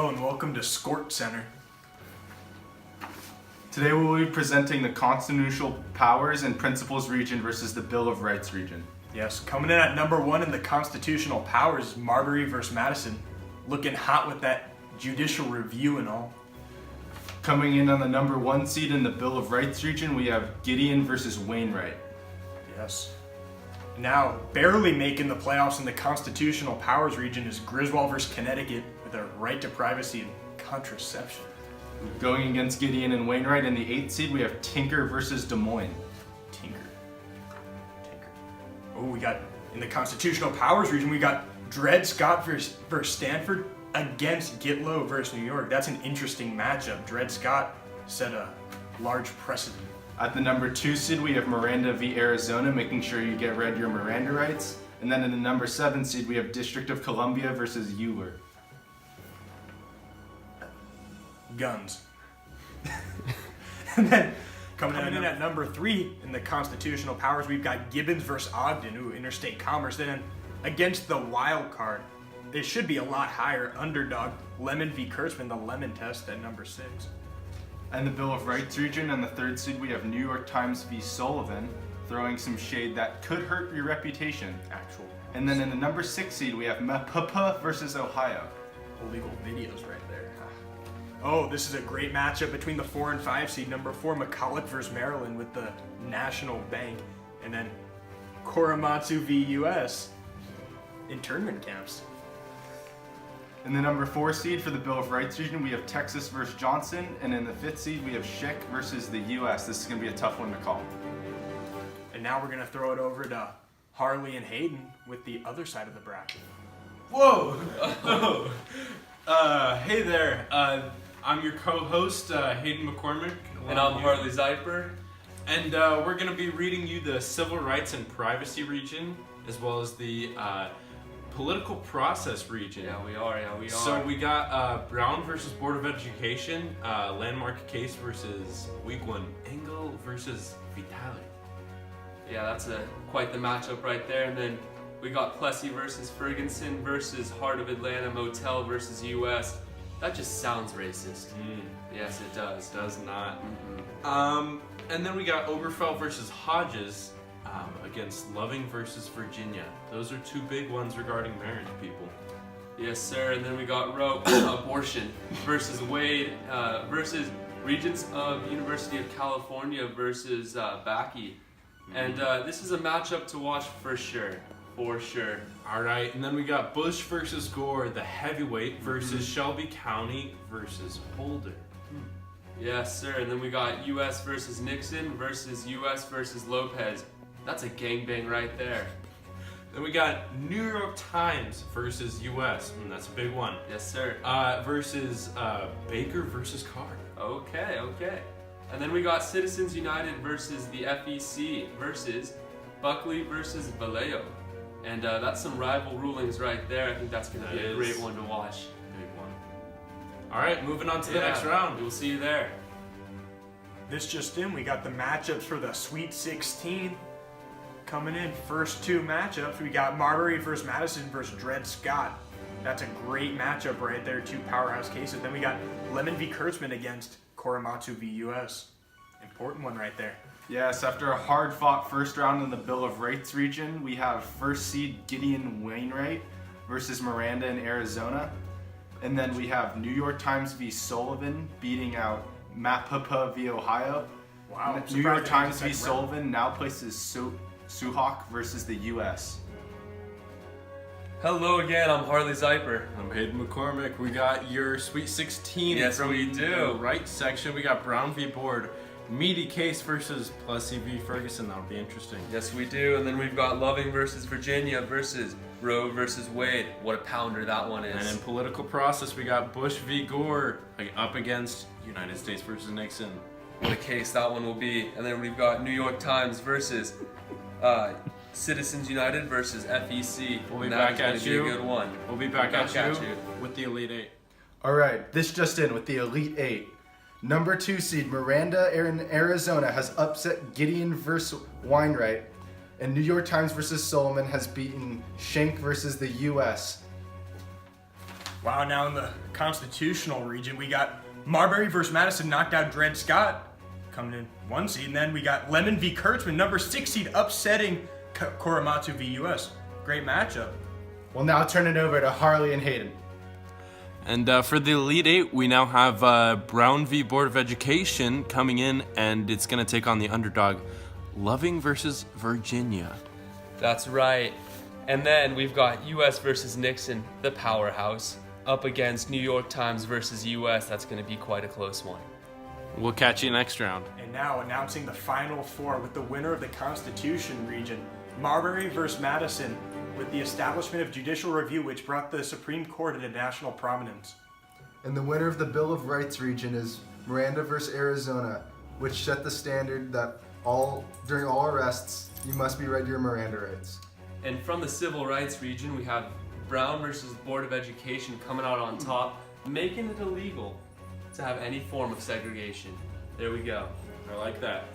Hello and welcome to SCourt Center. Today we will be presenting the Constitutional Powers and Principles region versus the Bill of Rights region. Yes, coming in at number 1 in the Constitutional Powers, Marbury versus Madison. Looking hot with that judicial review and all. Coming in on the number 1 seed in the Bill of Rights region, we have Gideon versus Wainwright. Yes. Now, barely making the playoffs in the Constitutional Powers region is Griswold versus Connecticut with a right to privacy and contraception. Going against Gideon and Wainwright in the 8th seed, we have Tinker versus Des Moines. Tinker. Oh, we got, in the Constitutional Powers region, we got Dred Scott versus Stanford against Gitlow versus New York. That's an interesting matchup. Dred Scott set a large precedent. At the number 2 seed, we have Miranda v. Arizona, making sure you get read your Miranda rights. And then in the number 7 seed, we have District of Columbia versus Euler. Guns. And then coming in at number 3 in the Constitutional Powers, we've got Gibbons versus Ogden, interstate commerce. Then against the wild card, it should be a lot higher, underdog, Lemon v. Kurtzman, the lemon test at number 6. And the Bill of Rights region, on the 3rd seed, we have New York Times v. Sullivan, throwing some shade that could hurt your reputation. Actual. And then in the number 6 seed, we have Mapapa versus Ohio. Illegal videos right there. Oh, this is a great matchup between the 4 and 5 seed. Number 4, McCulloch versus Maryland with the National Bank. And then Korematsu v. US internment camps. In the number 4 seed for the Bill of Rights region, we have Texas versus Johnson. And in the 5th seed, we have Schick versus the US. This is going to be a tough one to call. And now we're going to throw it over to Harley and Hayden with the other side of the bracket. Whoa! Hey there. I'm your co-host, Hayden McCormick. And I'm Harley Zeiper. And we're going to be reading you the Civil Rights and Privacy region, as well as the Political Process region. Yeah, we are. So we got Brown versus Board of Education, Landmark Case versus Week 1, Engel versus Vitale. Yeah, that's quite the matchup right there. And then we got Plessy versus Ferguson versus Heart of Atlanta Motel versus US. That just sounds racist. Yes, it does. Does not. Mm-hmm. And then we got Oberfeld versus Hodges against Loving versus Virginia. Those are 2 big ones regarding marriage, people. Yes, sir. And then we got Roe abortion versus Wade versus Regents of University of California versus Bakke. And this is a matchup to watch for sure. For sure. All right, and then we got Bush versus Gore, the heavyweight, versus Shelby County versus Holder. Yes, sir. And then we got U.S. versus Nixon versus U.S. versus Lopez. That's a gangbang right there. Then we got New York Times versus U.S. That's a big one. Yes, sir. Versus Baker versus Carr. Okay. And then we got Citizens United versus the FEC versus Buckley versus Vallejo. And that's some rival rulings right there. I think that's going to be a great one to watch. Big one. All right, moving on to the next round. We'll see you there. This just in, we got the matchups for the Sweet 16 coming in. First 2 matchups, we got Marbury versus Madison versus Dred Scott. That's a great matchup right there, 2 powerhouse cases. Then we got Lemon v. Kurtzman against Korematsu v. US. Important one right there. Yes, after a hard-fought first round in the Bill of Rights region, we have 1st seed Gideon Wainwright versus Miranda in Arizona. And then we have New York Times v. Sullivan beating out Mapapa v. Ohio. Wow. New York Times v. Sullivan now places Suhawk versus the US. Hello again, I'm Harley Zeiper. I'm Hayden McCormick. We got your Sweet 16 Yes, from we do. the right section. We got Brown v. Board, Meaty Case versus Plessy v. Ferguson. That'll be interesting. Yes, we do. And then we've got Loving versus Virginia versus Roe versus Wade. What a pounder that one is. And in Political Process, we got Bush v. Gore up against United States versus Nixon. What a case that one will be. And then we've got New York Times versus Citizens United versus FEC. We'll be back at you. Be a good one. We'll be back at you with the Elite 8. All right, this just in with the Elite 8. Number 2 seed Miranda in Arizona has upset Gideon versus Wainwright, and New York Times versus Solomon has beaten Schenck versus the U.S. Wow, now in the constitutional region, we got Marbury versus Madison knocked out Dred Scott, coming in 1 seed. And then we got Lemon v. Kurtzman, number 6 seed, upsetting Korematsu v. US. Great matchup. We'll now turn it over to Harley and Hayden. And for the Elite Eight, we now have Brown v. Board of Education coming in, and it's going to take on the underdog, Loving versus Virginia. That's right. And then we've got US versus Nixon, the powerhouse, up against New York Times versus US. That's going to be quite a close one. We'll catch you next round. And now announcing the final four with the winner of the Constitution region, Marbury versus Madison, with the establishment of judicial review, which brought the Supreme Court into national prominence. And the winner of the Bill of Rights region is Miranda versus Arizona, which set the standard that during all arrests, you must be read your Miranda rights. And from the civil rights region, we have Brown versus Board of Education coming out on top, making it illegal to have any form of segregation. There we go. I like that.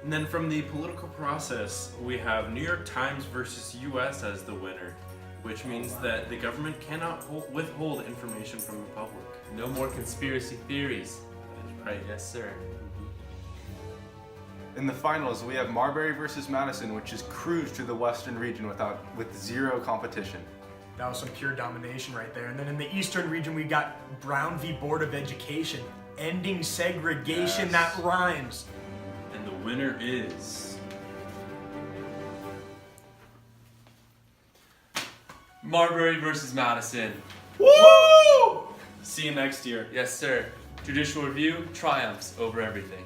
And then from the political process, we have New York Times versus US as the winner, which means that the government cannot withhold information from the public. No more conspiracy theories. Right. Yes, sir. In the finals, we have Marbury versus Madison, which is cruised to the Western region with zero competition. That was some pure domination right there. And then in the Eastern region, we got Brown v. Board of Education, ending segregation. Yes. That rhymes. And the winner is... Marbury versus Madison. Woo! See you next year. Yes, sir. Judicial review triumphs over everything.